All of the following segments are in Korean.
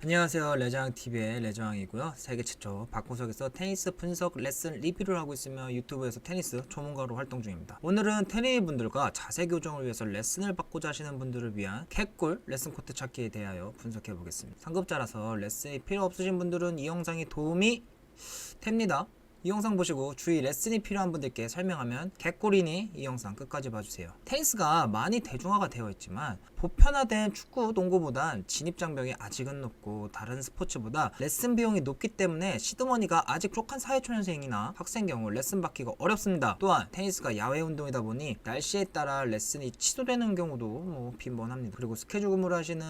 안녕하세요. 레저왕TV의 레저왕이고요. 세계 최초 방구석에서 테니스 분석 레슨 리뷰를 하고 있으며 유튜브에서 테니스 전문가로 활동 중입니다. 오늘은 테니스 분들과 자세 교정을 위해서 레슨을 받고자 하시는 분들을 위한 캣골 레슨 코트 찾기에 대하여 분석해 보겠습니다. 상급자라서 레슨이 필요 없으신 분들은 이 영상이 도움이 됩니다. 이 영상 보시고 주위 레슨이 필요한 분들께 설명하면 개꿀이니 이 영상 끝까지 봐주세요. 테니스가 많이 대중화가 되어 있지만 보편화된 축구, 농구보단 진입장벽이 아직은 높고 다른 스포츠보다 레슨 비용이 높기 때문에 시드머니가 아직 부족한 사회초년생이나 학생 경우 레슨 받기가 어렵습니다. 또한 테니스가 야외 운동이다 보니 날씨에 따라 레슨이 취소되는 경우도 빈번합니다. 그리고 스케줄 근무를 하시는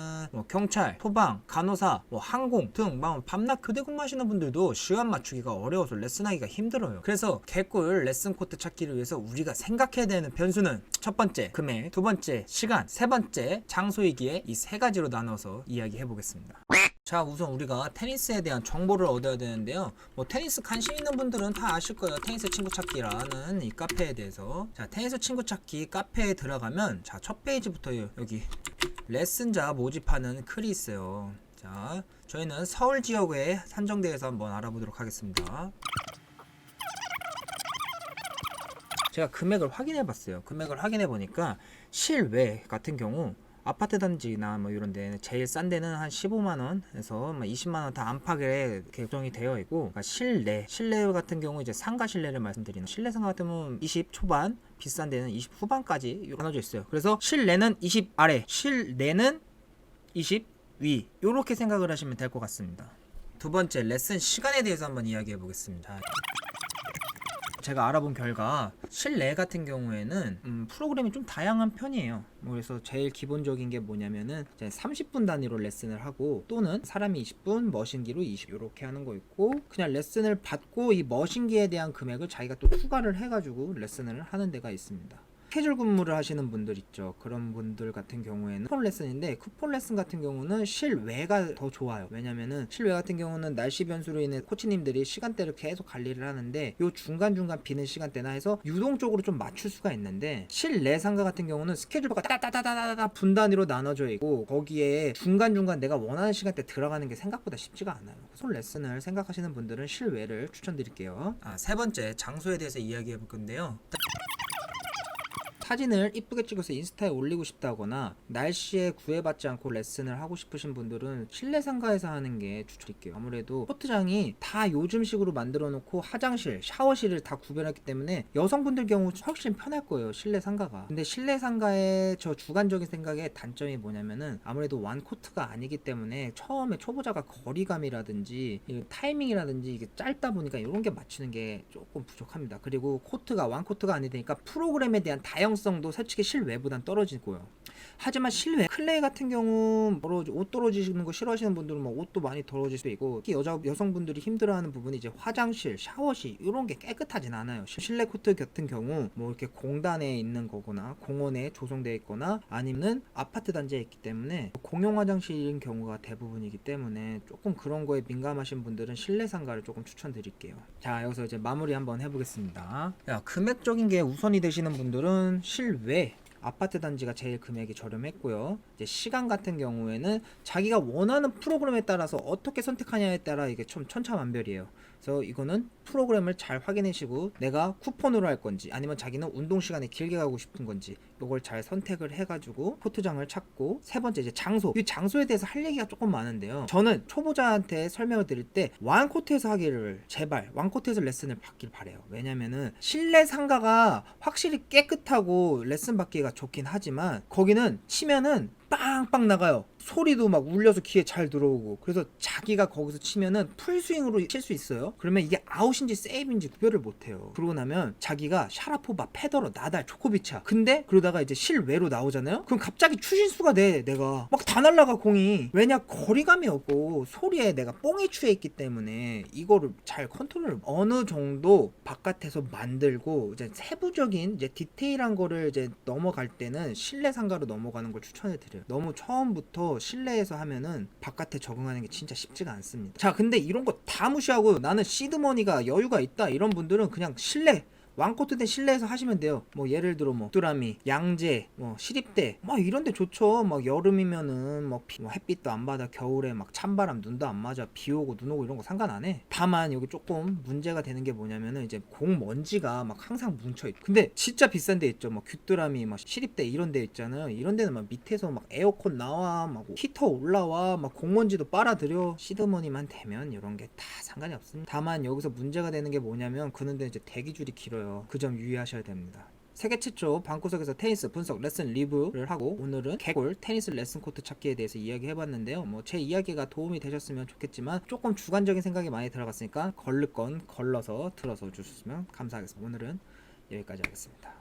경찰, 소방, 간호사, 항공 등 밤낮 교대 근무하시는 분들도 시간 맞추기가 어려워서 레슨하기가 힘들어요. 그래서 개꿀 레슨 코트 찾기를 위해서 우리가 생각해야 되는 변수는 첫 번째 금액, 두 번째 시간, 세 번째 장소이기에 이 세 가지로 나눠서 이야기해 보겠습니다. 자, 우선 우리가 테니스에 대한 정보를 얻어야 되는데요. 테니스 관심 있는 분들은 다 아실 거예요. 테니스 친구 찾기라는 이 카페에 대해서. 자, 테니스 친구 찾기 카페에 들어가면 자, 첫 페이지부터 여기 레슨자 모집하는 글이 있어요. 자, 저희는 서울 지역에 산정대에서 한번 알아보도록 하겠습니다. 제가 금액을 확인해 봤어요. 금액을 확인해 보니까 실외 같은 경우 아파트 단지나 이런 데는 제일 싼 데는 한 15만원에서 20만원 다 안팎에 결정이 되어 있고, 그러니까 실내 같은 경우 이제 상가 실내를 말씀드리는 실내 상가 같은 경우는 20 초반, 비싼 데는 20 후반까지 나눠져 있어요. 그래서 실내는 20 아래, 실내는 20 위, 요렇게 생각을 하시면 될 것 같습니다. 두 번째 레슨 시간에 대해서 한번 이야기해 보겠습니다. 제가 알아본 결과 실내 같은 경우에는 프로그램이 좀 다양한 편이에요. 그래서 제일 기본적인 게 뭐냐면은 30분 단위로 레슨을 하고, 또는 사람이 20분, 머신기로 20 이렇게 하는 거 있고, 그냥 레슨을 받고 이 머신기에 대한 금액을 자기가 또 추가를 해가지고 레슨을 하는 데가 있습니다. 스케줄 근무를 하시는 분들 있죠. 그런 분들 같은 경우에는 쿠폰 레슨인데, 쿠폰 레슨 같은 경우는 실외가 더 좋아요. 왜냐면은 실외 같은 경우는 날씨 변수로 인해 코치님들이 시간대를 계속 관리를 하는데, 요 중간중간 비는 시간대나 해서 유동적으로 좀 맞출 수가 있는데, 실내 상가 같은 경우는 스케줄표가 따다다다다다 분단위로 나눠져 있고, 거기에 중간중간 내가 원하는 시간대 들어가는 게 생각보다 쉽지가 않아요. 손 레슨을 생각하시는 분들은 실외를 추천드릴게요. 세 번째 장소에 대해서 이야기해 볼 건데요. 사진을 이쁘게 찍어서 인스타에 올리고 싶다거나 날씨에 구애받지 않고 레슨을 하고 싶으신 분들은 실내 상가에서 하는 게 추천드릴게요. 아무래도 코트장이 다 요즘식으로 만들어 놓고 화장실, 샤워실을 다 구별했기 때문에 여성분들 경우 훨씬 편할 거예요, 실내 상가가. 근데 실내 상가의 저 주관적인 생각의 단점이 뭐냐면은 아무래도 완코트가 아니기 때문에 처음에 초보자가 거리감이라든지 타이밍이라든지 이게 짧다 보니까 이런 게 맞추는 게 조금 부족합니다. 그리고 코트가 완코트가 아니니까 프로그램에 대한 다양성도 솔직히 실외보단 떨어지고요. 하지만 실외 클레이 같은 경우 옷 떨어지시는 거 싫어하시는 분들은 옷도 많이 더러워질 수도 있고, 특히 여성분들이 힘들어하는 부분이 이제 화장실, 샤워실 이런 게 깨끗하진 않아요. 실내 코트 같은 경우 이렇게 공단에 있는 거거나 공원에 조성되어 있거나 아니면 아파트 단지에 있기 때문에 공용 화장실인 경우가 대부분이기 때문에 조금 그런 거에 민감하신 분들은 실내 상가를 조금 추천드릴게요. 자, 여기서 이제 마무리 한번 해보겠습니다. 금액적인 게 우선이 되시는 분들은 실외 아파트 단지가 제일 금액이 저렴했고요. 이제 시간 같은 경우에는 자기가 원하는 프로그램에 따라서 어떻게 선택하냐에 따라 이게 좀 천차만별이에요. 그래서 이거는 프로그램을 잘 확인하시고 내가 쿠폰으로 할 건지 아니면 자기는 운동 시간에 길게 가고 싶은 건지 이걸 잘 선택을 해가지고 코트장을 찾고, 세 번째 이제 장소. 이 장소에 대해서 할 얘기가 조금 많은데요. 저는 초보자한테 설명을 드릴 때 완코트에서 하기를, 제발 완코트에서 레슨을 받길 바래요. 왜냐면은 실내 상가가 확실히 깨끗하고 레슨 받기가 좋긴 하지만 거기는 치면은 빵빵 나가요. 소리도 막 울려서 귀에 잘 들어오고, 그래서 자기가 거기서 치면은 풀스윙으로 칠 수 있어요. 그러면 이게 아웃인지 세이브인지 구별을 못해요. 그러고 나면 자기가 샤라포바, 페더러, 나달, 조코비치야. 근데 그러다가 이제 실외로 나오잖아요. 그럼 갑자기 추신수가 돼. 내가 막 다 날라가 공이. 왜냐, 거리감이 없고 소리에 내가 뽕이 취해 있기 때문에 이거를 잘 컨트롤 어느 정도 바깥에서 만들고, 이제 세부적인 이제 디테일한 거를 이제 넘어갈 때는 실내 상가로 넘어가는 걸 추천해 드려요. 너무 처음부터 실내에서 하면은 바깥에 적응하는 게 진짜 쉽지가 않습니다. 자, 근데 이런 거 다 무시하고 나는 시드머니가 여유가 있다 이런 분들은 그냥 실내 왕코트된 실내에서 하시면 돼요. 뭐 예를 들어 뭐 뚜라미, 양재, 뭐 시립대 막 이런데 좋죠. 막 여름이면은 뭐 햇빛도 안 받아, 겨울에 막 찬바람, 눈도 안 맞아, 비 오고 눈 오고 이런 거 상관 안 해. 다만 여기 조금 문제가 되는 게 뭐냐면은 이제 공 먼지가 막 항상 뭉쳐 있고. 근데 진짜 비싼 데 있죠. 막 귀뚜라미, 막 시립대 이런 데 있잖아요. 이런 데는 막 밑에서 막 에어컨 나와, 막 히터 올라와, 막 공먼지도 빨아들여. 시드머니만 되면 이런 게 다 상관이 없습니다. 다만 여기서 문제가 되는 게 뭐냐면 그런데 이제 대기줄이 길어요. 그 점 유의하셔야 됩니다. 세계 최초 방구석에서 테니스 분석 레슨 리뷰를 하고, 오늘은 개골 테니스 레슨 코트 찾기에 대해서 이야기해봤는데요. 뭐 제 이야기가 도움이 되셨으면 좋겠지만 조금 주관적인 생각이 많이 들어갔으니까 걸릴 건 걸러서 들어서 주셨으면 감사하겠습니다. 오늘은 여기까지 하겠습니다.